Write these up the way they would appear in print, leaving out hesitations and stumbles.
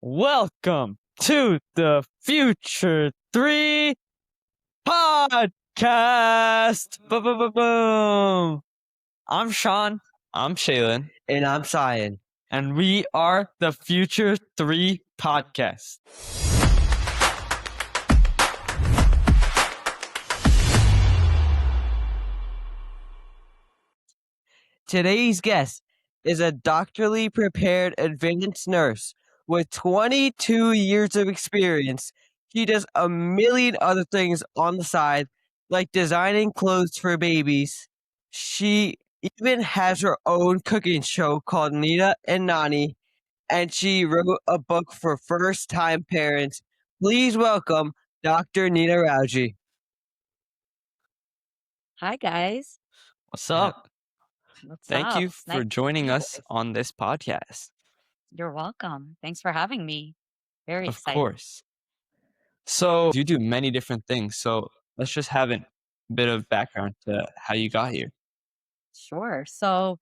Welcome to the Future 3 podcast. Boom, boom, boom, boom. I'm Sean. I'm Shaylin. And I'm Cyan. And we are the Future 3 podcast. Today's guest is a doctorally prepared advanced nurse with 22 years of experience. She does a million other things on the side, like designing clothes for babies. She even has her own cooking show called Nina and Nani, and she wrote a book for first-time parents. Please welcome Dr. Nina Raoji. Hi, guys. What's up? What's Thank up? you Nice for to joining meet you us guys. on this podcast. You're welcome. Thanks for having me. Very Of excited. course. So you do many different things. So let's just have a bit of background to how you got here. Sure. So,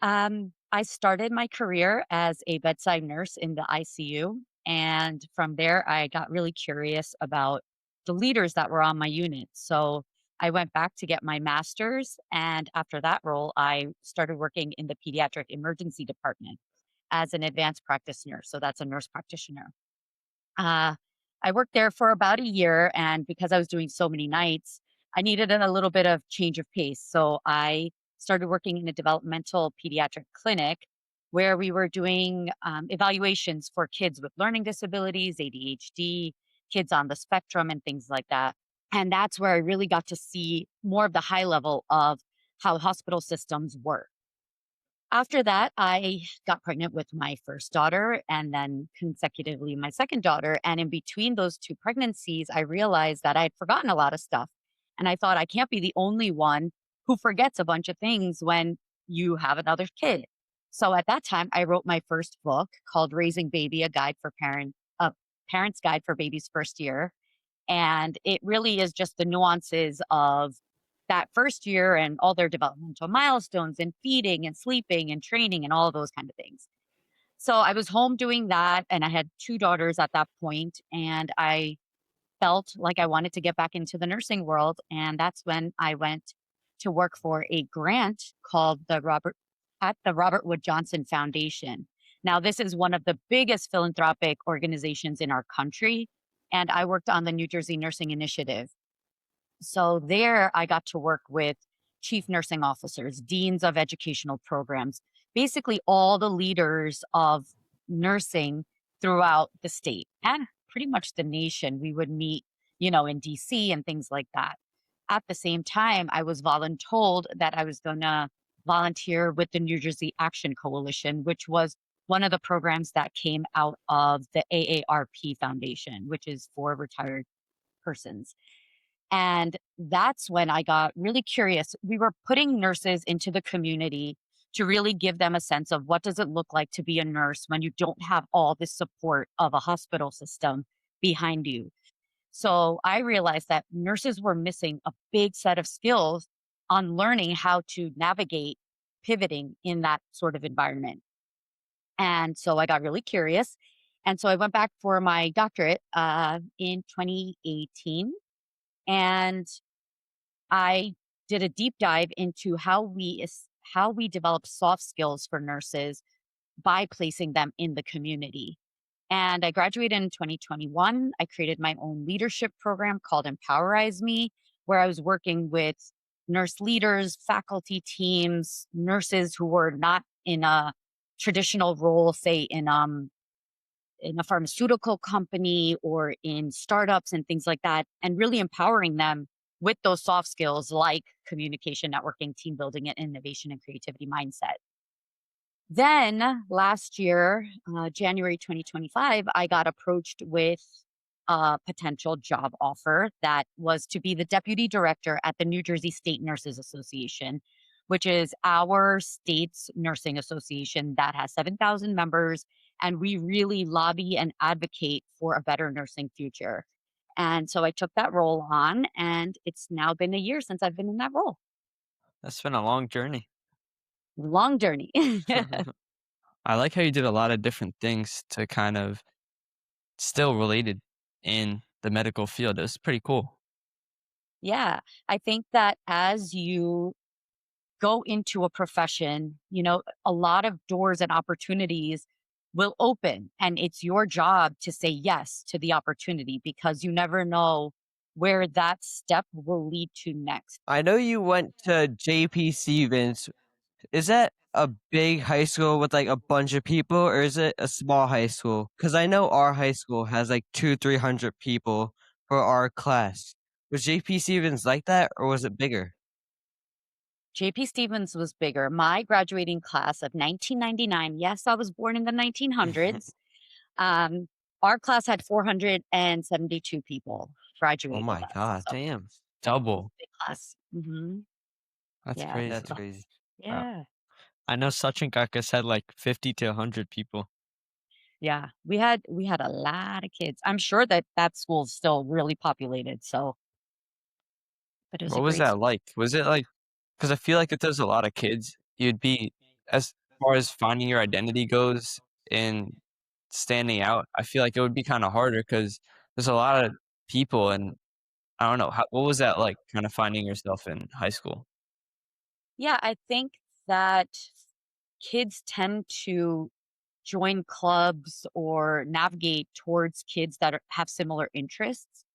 I started my career as a bedside nurse in the ICU. And from there, I got really curious about the leaders that were on my unit. So I went back to get my master's. And after that role, I started working in the pediatric emergency department as an advanced practice nurse. So that's a nurse practitioner. Uh, I worked there for about a year, and because I was doing so many nights, I needed a little bit of change of pace. So I started working in a developmental pediatric clinic where we were doing evaluations for kids with learning disabilities, ADHD, kids on the spectrum, and things like that. And that's where I really got to see more of the high level of how hospital systems work. After that, I got pregnant with my first daughter and then consecutively my second daughter. And in between those two pregnancies, I realized that I had forgotten a lot of stuff. And I thought I can't be the only one who forgets a bunch of things when you have another kid. So at that time, I wrote my first book called Raising Baby, a parent's guide for baby's first year. And it really is just the nuances of that first year and all their developmental milestones and feeding and sleeping and training and all of those kind of things. So I was home doing that, and I had two daughters at that point, and I felt like I wanted to get back into the nursing world. And that's when I went to work for a grant called the Robert Wood Johnson Foundation. Now, this is one of the biggest philanthropic organizations in our country, and I worked on the New Jersey Nursing Initiative. So there I got to work with chief nursing officers, deans of educational programs, basically all the leaders of nursing throughout the state and pretty much the nation. We would meet, in DC and things like that. At the same time, I was voluntold that I was going to volunteer with the New Jersey Action Coalition, which was one of the programs that came out of the AARP Foundation, which is for retired persons. And that's when I got really curious. We were putting nurses into the community to really give them a sense of what does it look like to be a nurse when you don't have all the support of a hospital system behind you. So I realized that nurses were missing a big set of skills on learning how to navigate pivoting in that sort of environment. And so I got really curious. And so I went back for my doctorate in 2018. And I did a deep dive into how we develop soft skills for nurses by placing them in the community. And I graduated in 2021. I created my own leadership program called Empowerize Me, where I was working with nurse leaders, faculty teams, nurses who were not in a traditional role, say in a pharmaceutical company or in startups and things like that, and really empowering them with those soft skills like communication, networking, team building, and innovation and creativity mindset. Then last year, January 2025, I got approached with a potential job offer that was to be the deputy director at the New Jersey State Nurses Association, which is our state's nursing association that has 7,000 members. And we really lobby and advocate for a better nursing future. And so I took that role on, and it's now been a year since I've been in that role. That's been a long journey. Long journey. I like how you did a lot of different things to kind of still related in the medical field. It was pretty cool. Yeah. I think that as you go into a profession, a lot of doors and opportunities will open, and it's your job to say yes to the opportunity because you never know where that step will lead to next. I know you went to JP Stevens. Is that a big high school with like a bunch of people, or is it a small high school? Because I know our high school has like 300 people for our class. Was JP Stevens like that, or was it bigger? JP Stevens was bigger. My graduating class of 1999, yes, I was born in the 1900s. Um, our class had 472 people Oh graduate with my us. god, So, damn, yeah, it was Double. a big class. That's Yeah. that's crazy. crazy. Wow. Yeah. I know Sachin Kakas had like 50 to 100 people. Yeah. We had a lot of kids. I'm sure that that school's still really populated. So, but it was a What was great that school. like? Was it like, because I feel like if there's a lot of kids, you'd be, as far as finding your identity goes and standing out, I feel like it would be kind of harder because there's a lot of people. And I don't know, what was that like, kind of finding yourself in high school? Yeah. I think that kids tend to join clubs or navigate towards kids that have similar interests.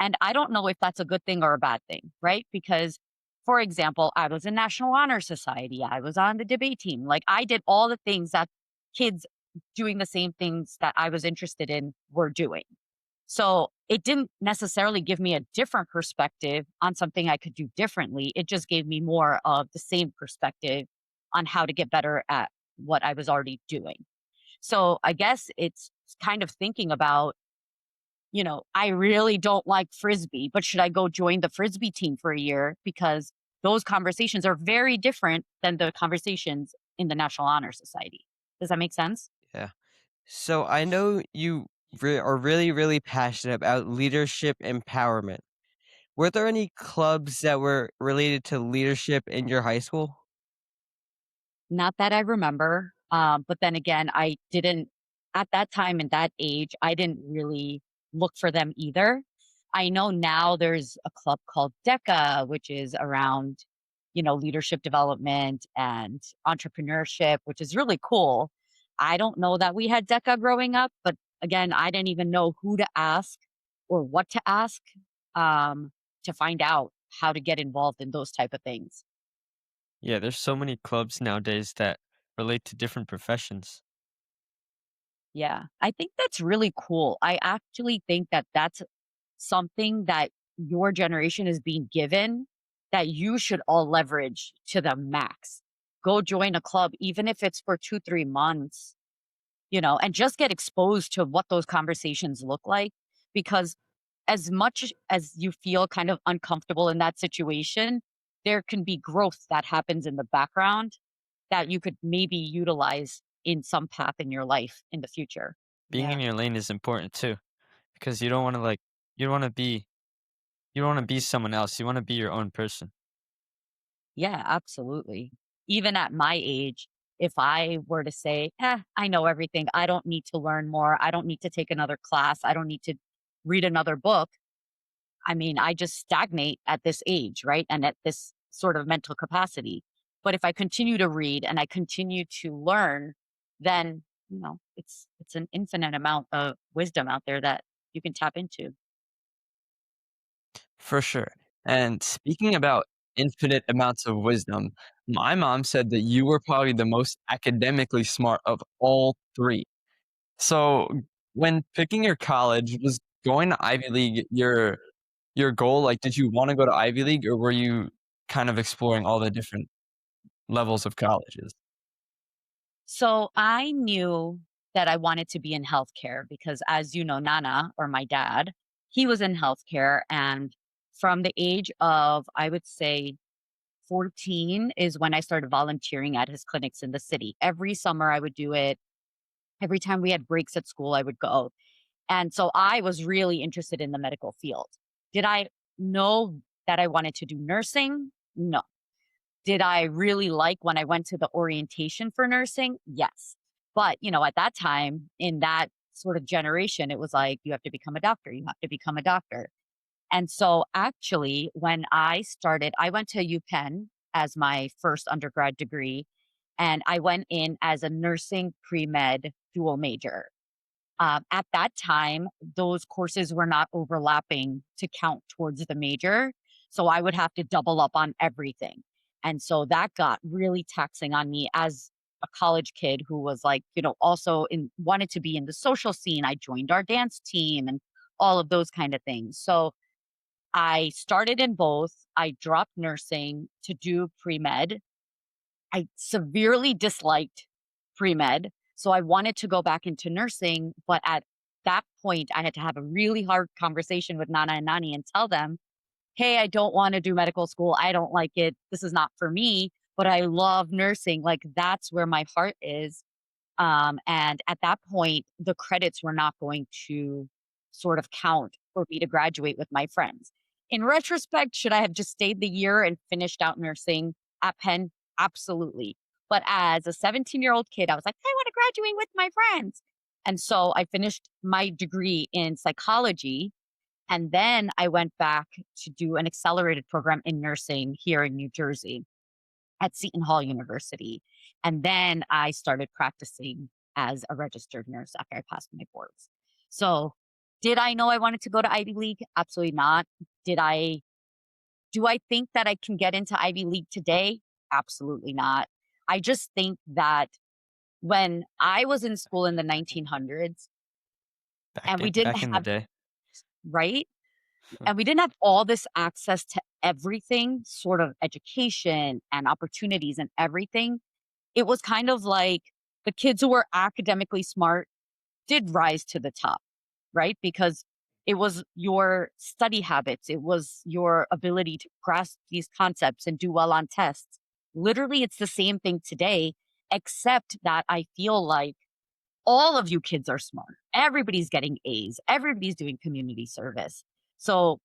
And I don't know if that's a good thing or a bad thing, right? Because, for example, I was in National Honor Society, I was on the debate team. Like, I did all the things that kids doing the same things that I was interested in were doing. So it didn't necessarily give me a different perspective on something I could do differently. It just gave me more of the same perspective on how to get better at what I was already doing. So I guess it's kind of thinking about, I really don't like frisbee, but should I go join the frisbee team for a year? Because those conversations are very different than the conversations in the National Honor Society. Does that make sense? Yeah. So I know you are really, really passionate about leadership empowerment. Were there any clubs that were related to leadership in your high school? Not that I remember. But then again, I didn't, at that time and that age, I didn't really look for them either. I know now there's a club called DECA, which is around, leadership development and entrepreneurship, which is really cool. I don't know that we had DECA growing up, but again, I didn't even know who to ask or what to ask um, to find out how to get involved in those type of things. Yeah, there's so many clubs nowadays that relate to different professions. Yeah, I think that's really cool. I actually think that that's something that your generation is being given that you should all leverage to the max. Go join a club, even if it's for 2, 3 months, and just get exposed to what those conversations look like. Because as much as you feel kind of uncomfortable in that situation, there can be growth that happens in the background that you could maybe utilize in some path in your life in the future. Being in Yeah. your lane is important too, because you don't want to like, you don't want to be, you don't want to be someone else. You want to be your own person. Yeah, absolutely. Even at my age, if I were to say, I know everything. I don't need to learn more. I don't need to take another class. I don't need to read another book. I mean, I just stagnate at this age, right? And at this sort of mental capacity. But if I continue to read and I continue to learn, then, it's an infinite amount of wisdom out there that you can tap into. For sure. And speaking about infinite amounts of wisdom, my mom said that you were probably the most academically smart of all three. So when picking your college, was going to Ivy League your goal? Like, did you want to go to Ivy League, or were you kind of exploring all the different levels of colleges? So I knew that I wanted to be in healthcare because, as you know, Nana or my dad, he was in healthcare. And from the age of, I would say, 14 is when I started volunteering at his clinics in the city. Every summer I would do it. Every time we had breaks at school, I would go. And so I was really interested in the medical field. Did I know that I wanted to do nursing? No. Did I really like when I went to the orientation for nursing? Yes. But, at that time in that sort of generation, it was like, you have to become a doctor, you have to become a doctor. And so actually, when I started, I went to UPenn as my first undergrad degree, and I went in as a nursing pre med dual major. At that time, those courses were not overlapping to count towards the major. So I would have to double up on everything. And so that got really taxing on me as a college kid who was like, also wanted to be in the social scene. I joined our dance team and all of those kind of things. So I started in both. I dropped nursing to do pre med. I severely disliked pre med. So I wanted to go back into nursing. But at that point, I had to have a really hard conversation with Nana and Nani and tell them, hey, I don't want to do medical school. I don't like it. This is not for me, but I love nursing. Like, that's where my heart is. And at that point, the credits were not going to sort of count for me to graduate with my friends. In retrospect, should I have just stayed the year and finished out nursing at Penn? Absolutely. But as a 17-year-old kid, I was like, I want to graduate with my friends. And so I finished my degree in psychology. And then I went back to do an accelerated program in nursing here in New Jersey at Seton Hall University. And then I started practicing as a registered nurse after I passed my boards. So, did I know I wanted to go to Ivy League? Absolutely not. Did I do I think that I can get into Ivy League today? Absolutely not. I just think that when I was in school in the 1900s and we didn't Back in the have, day. right? And we didn't have all this access to everything, sort of education and opportunities and everything. It was kind of like the kids who were academically smart did rise to the top, right? Because it was your study habits, it was your ability to grasp these concepts and do well on tests. Literally, it's the same thing today, except that I feel like all of you kids are smart. Everybody's getting A's, everybody's doing community service. So,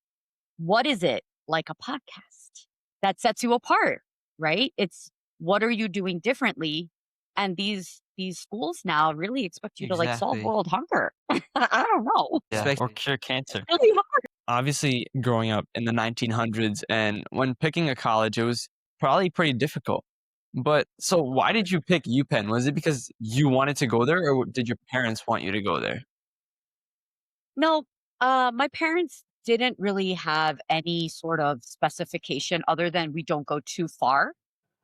what is it like a podcast that sets you apart, right? It's what are you doing differently? And these schools now really expect you to like solve Exactly. world hunger. I don't know. Yeah, or Expect cure cancer. Really hard. Obviously, growing up in the 1900s and when picking a college, it was probably pretty difficult. But so why did you pick UPenn? Was it because you wanted to go there or did your parents want you to go there? No, my parents didn't really have any sort of specification other than we don't go too far.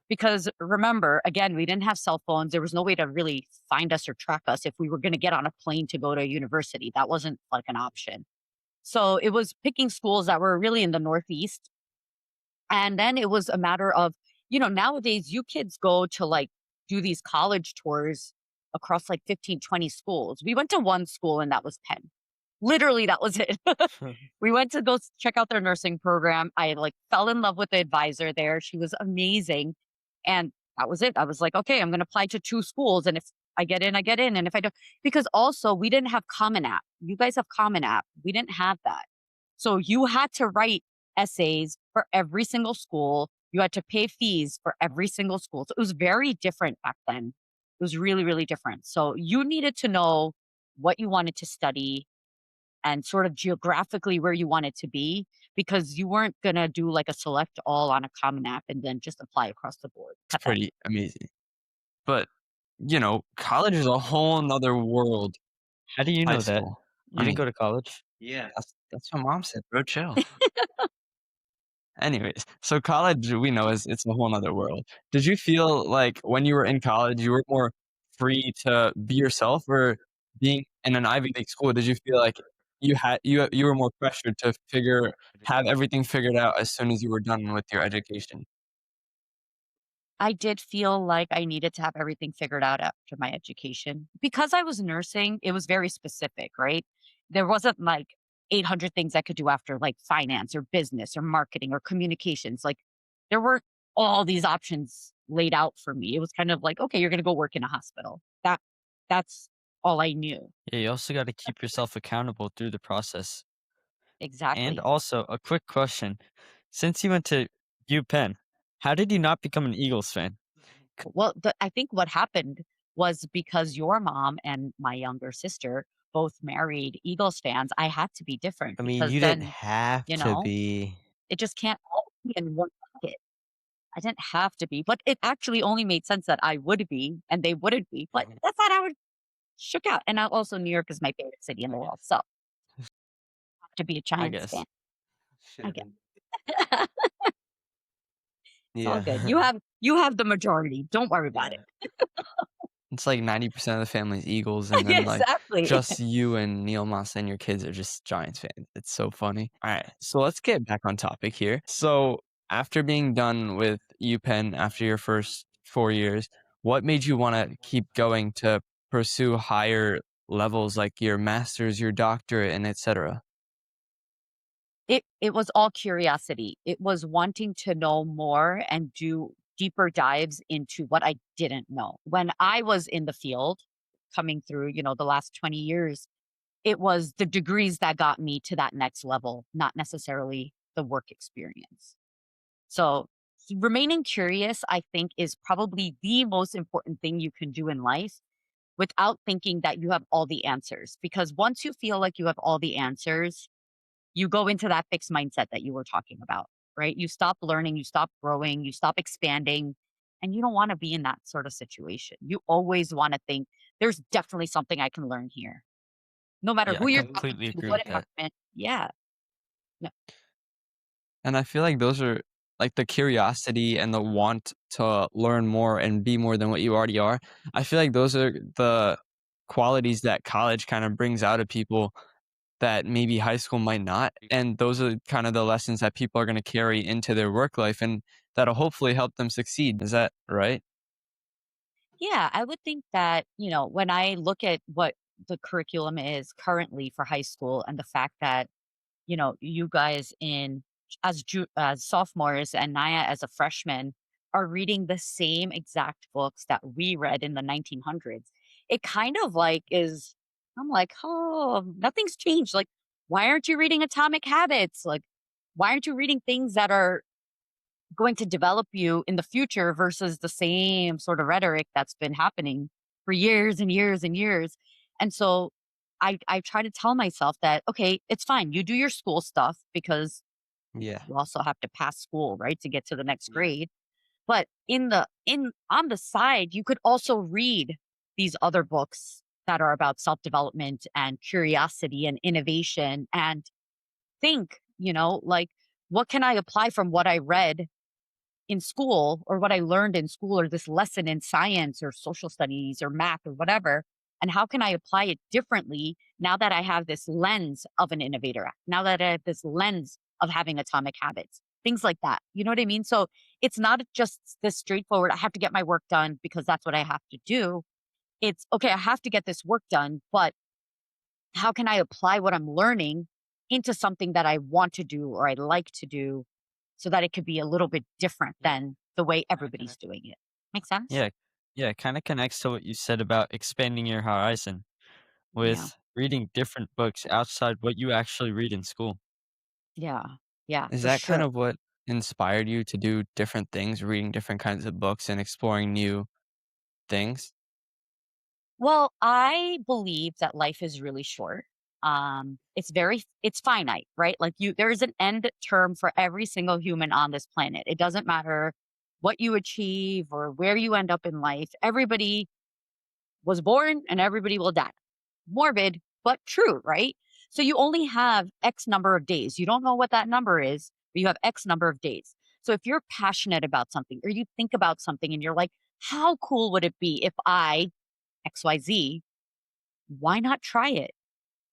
Because remember, again, we didn't have cell phones. There was no way to really find us or track us if we were going to get on a plane to go to a university. That wasn't like an option. So it was picking schools that were really in the Northeast. And then it was a matter of, nowadays you kids go to like do these college tours across like 15, 20 schools. We went to one school and that was Penn. Literally, that was it. We went to go check out their nursing program. I like fell in love with the advisor there. She was amazing. And that was it. I was like, okay, I'm going to apply to two schools. And if I get in, I get in. And if I don't, because also we didn't have Common App. You guys have Common App. We didn't have that. So you had to write essays for every single school. You had to pay fees for every single school. So it was very different back then. It was really, really different. So you needed to know what you wanted to study and sort of geographically where you want it to be because you weren't going to do like a select all on a common app and then just apply across the board. It's pretty amazing. But, college is a whole nother world. How do you High know that? school. You I didn't mean, go to college? yeah, that's what mom said, bro. Chill. Anyways, so college we know is it's a whole nother world. Did you feel like when you were in college you were more free to be yourself or being in an Ivy League school, did you feel like you were more pressured to have everything figured out as soon as you were done with your education? I did feel like I needed to have everything figured out after my education. Because I was nursing, it was very specific, right? There wasn't like 800 things I could do after, like finance or business or marketing or communications. Like there were all these options laid out for me. It was kind of like, okay, you're going to go work in a hospital. That's all I knew. Yeah, you also got to keep yourself accountable through the process. And Exactly. also, a quick question. Since you went to UPenn, how did you not become an Eagles fan? Well, I think what happened was because your mom and my younger sister both married Eagles fans, I had to be different I mean, because you didn't then, have you to know, be. it just can't all be in one bucket. I didn't have to be, but it actually only made sense that I would be and they wouldn't be. But Mhm. that's not how it shook out. And also, New York is my favorite city in the world. So, to be a I Giants fan, guess. I get Should've. it. It's all good. Yeah. You have the majority. Don't worry about it. Yeah. It's like 90% of the family's Eagles, and then, like, Exactly. just you and Neil Moss and your kids are just Giants fans. It's so funny. Alright, so let's get back on topic here. So, after being done with UPenn after your first 4 years, what made you wanna keep going to pursue higher levels like your master's, your doctorate, and etcetera? It was all curiosity. It was wanting to know more and do deeper dives into what I didn't know. When I was in the field coming through, the last 20 years, it was the degrees that got me to that next level, not necessarily the work experience. So, remaining curious, I think, is probably the most important thing you can do in life without thinking that you have all the answers. Because once you feel like you have all the answers, you go into that fixed mindset that you were talking about, right? You stop learning, you stop growing, you stop expanding, and you don't want to be in that sort of situation. You always want to think, there's definitely something I can learn here, no matter Yeah, I who you're talking completely to, agree what with that. environment. Yeah. No, And I feel like those are like the curiosity and the want to learn more and be more than what you already are. I feel like those are the qualities that college kind of brings out of people that maybe high school might not. And those are kind of the lessons that people are going to carry into their work life and that'll hopefully help them succeed. Is that right? yeah, I would think that, when I look at what the curriculum is currently for high school and the fact that, you guys as sophomores and Naya as a freshman are reading the same exact books that we read in the 1900s. It kind of like is I'm like, "Oh, nothing's changed. Like, why aren't you reading Atomic Habits? Like, why aren't you reading things that are going to develop you in the future versus the same sort of rhetoric that's been happening for years and years and years?" And so I try to tell myself that, okay, it's fine. You do your school stuff because Yeah. you also have to pass school, right, to get to the next Yeah. grade. But in on the side, you could also read these other books that are about self-development and curiosity and innovation and think, like, what can I apply from what I read in school or what I learned in school or this lesson in science or social studies or math or whatever? And how can I apply it differently now that I have this lens of an innovator, now that I have this lens of having atomic habits, things like that. You know what I mean? So it's not just this straightforward, I have to get my work done because that's what I have to do. It's okay, I have to get this work done, but how can I apply what I'm learning into something that I want to do or I like to do so that it could be a little bit different Yeah. than the way Kinda everybody's connect. doing it. Make sense? Yeah, yeah, it kinda connects to what you said about expanding your horizon Yeah. with reading different books outside what you actually read in school. Yeah. Yeah, Is for that kind sure. of what inspired you to do different things, reading different kinds of books and exploring new things? Well, I believe that life is really short. It's finite, right? Like there is an end term for every single human on this planet. It doesn't matter what you achieve or where you end up in life. Everybody was born and everybody will die. Morbid, but true, right? So you only have X number of days. You don't know what that number is, but you have X number of days. So if you're passionate about something or you think about something and you're like, how cool would it be if I XYZ, why not try it?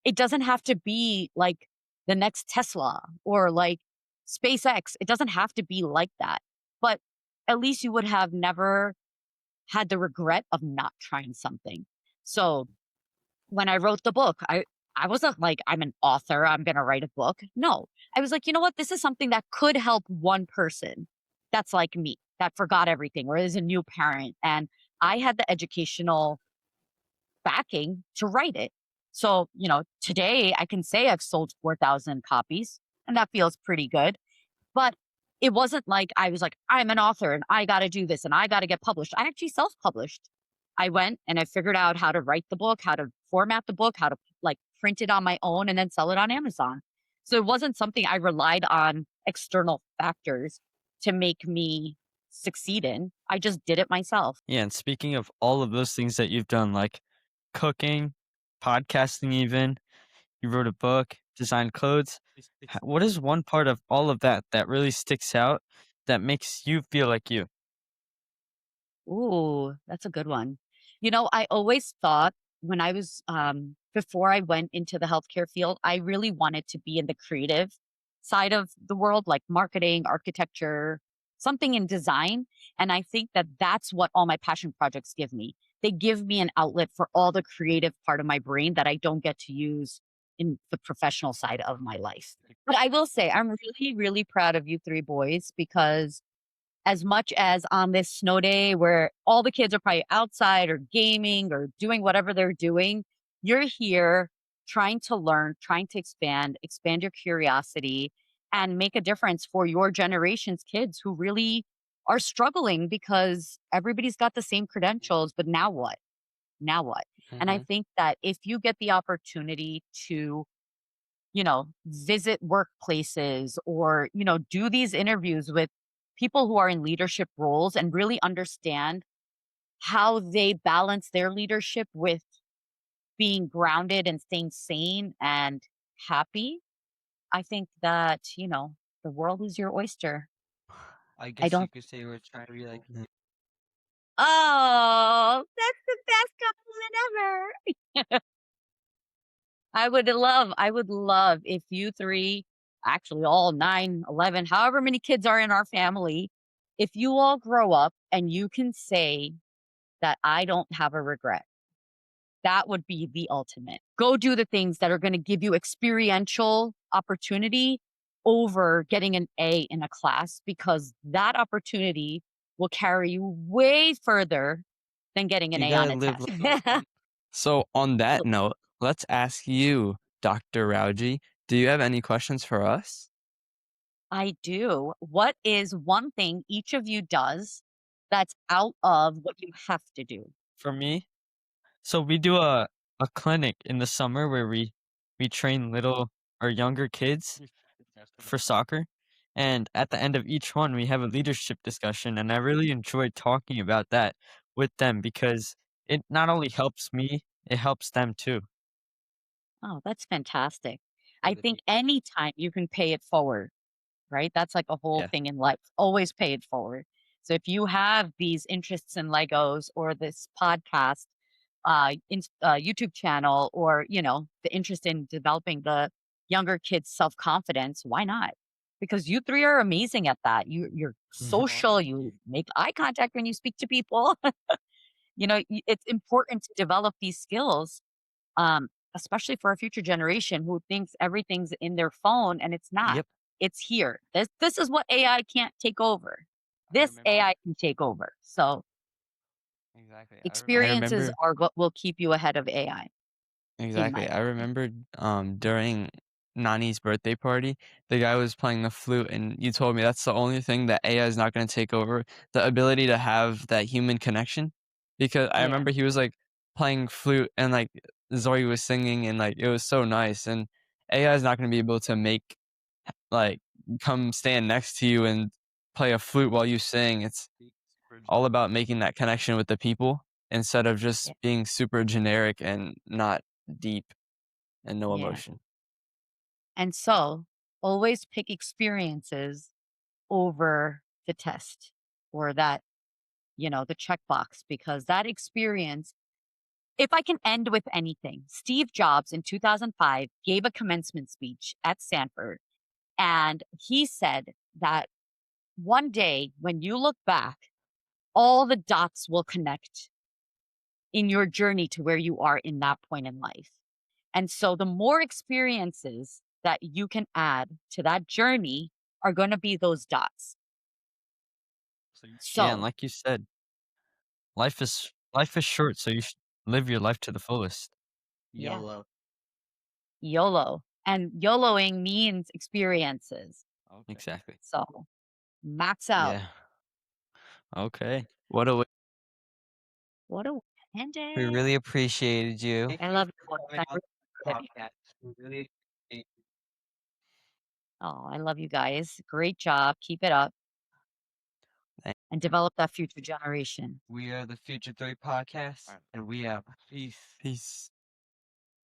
It doesn't have to be like the next Tesla or like SpaceX. It doesn't have to be like that. But at least you would have never had the regret of not trying something. So when I wrote the book, I wasn't like, I'm an author, I'm going to write a book. No, I was like, you know what? This is something that could help one person that's like me, that forgot everything, or is a new parent. And I had the educational backing to write it. So, today I can say I've sold 4,000 copies, and that feels pretty good. But it wasn't like I was like, I'm an author and I got to do this and I got to get published. I actually self published. I went and I figured out how to write the book, how to format the book, how to like print it on my own and then sell it on Amazon. So it wasn't something I relied on external factors to make me succeed in. I just did it myself. Yeah, and speaking of all of those things that you've done, like cooking, podcasting, even, you wrote a book, designed clothes. What is one part of all of that that really sticks out that makes you feel like you? Ooh, that's a good one. I always thought when I was before I went into the healthcare field, I really wanted to be in the creative side of the world, like marketing, architecture, something in design. And I think that that's what all my passion projects give me. They give me an outlet for all the creative part of my brain that I don't get to use in the professional side of my life. But I will say, I'm really, really proud of you three boys because as much as on this snow day where all the kids are probably outside or gaming or doing whatever they're doing, you're here trying to learn, trying to expand your curiosity, and make a difference for your generation's kids who really are struggling because everybody's got the same credentials, but now what? Now what? And I Mhm. think that if you get the opportunity to visit workplaces or, do these interviews with people who are in leadership roles and really understand how they balance their leadership with being grounded and staying sane and happy. I think that, the world is your oyster. I I guess you don't, could say we're trying to be like oh, that's the best compliment ever. I would love if you three, actually all 9, 11, however many kids are in our family, if you all grow up and you can say that I don't have a regret. That would be the ultimate. Go do the things that are going to give you experiential opportunity over getting an A in a class because that opportunity will carry you way further than getting an you A on gotta a live test. life. So on that note, let's ask you, Dr. Raoji, do you have any questions for us? I do. What is one thing each of you does that's out of what you have to do? For me, so we do a clinic in the summer where we train little or younger kids for soccer. And at the end of each one, we have a leadership discussion. And I really enjoy talking about that with them because it not only helps me, it helps them too. Oh, that's fantastic. I think anytime you can pay it forward, right? That's like a whole Yeah. thing in life. Always pay it forward. So if you have these interests in Legos or this podcast, YouTube channel, or the interest in developing the younger kids' self confidence, why not? Because you three are amazing at that. You're social. You make eye contact when you speak to people. It's important to develop these skills, especially for a future generation who thinks everything's in their phone and it's not. Yep. It's here. This is what AI can't take over. This AI can take over. So Exactly. I experiences remember are what will keep you ahead of AI, in my exactly. I opinion. remember during Nani's birthday party, the guy was playing the flute and you told me that's the only thing that AI is not going to take over, the ability to have that human connection. Because I Yeah, remember he was like playing flute and like Zoe was singing and like it was so nice and AI is not going to be able to make like come stand next to you and play a flute while you sing. It's all about making that connection with the people instead of yeah, just being super generic and not deep and no yeah. emotion. And so always pick experiences over the test or that, the checkbox, because that experience, if I can end with anything, Steve Jobs in 2005 gave a commencement speech at Stanford. And he said that one day when you look back, all the dots will connect in your journey to where you are in that point in life. And so the more experiences that you can add to that journey are going to be those dots. Yeah, and So, like you said, life is short, so you should live your life to the fullest. yeah, YOLO. YOLO. And YOLOing means experiences. Okay. Exactly. So, max out. Yeah. Okay. What a What a We Hendon. really appreciated you. I love you for boys. coming on the podcast. We really appreciate Oh, I love you guys. Great job. Keep it up Thank- and develop that future generation. We are the Future 3 podcast, and we out. Peace. Peace.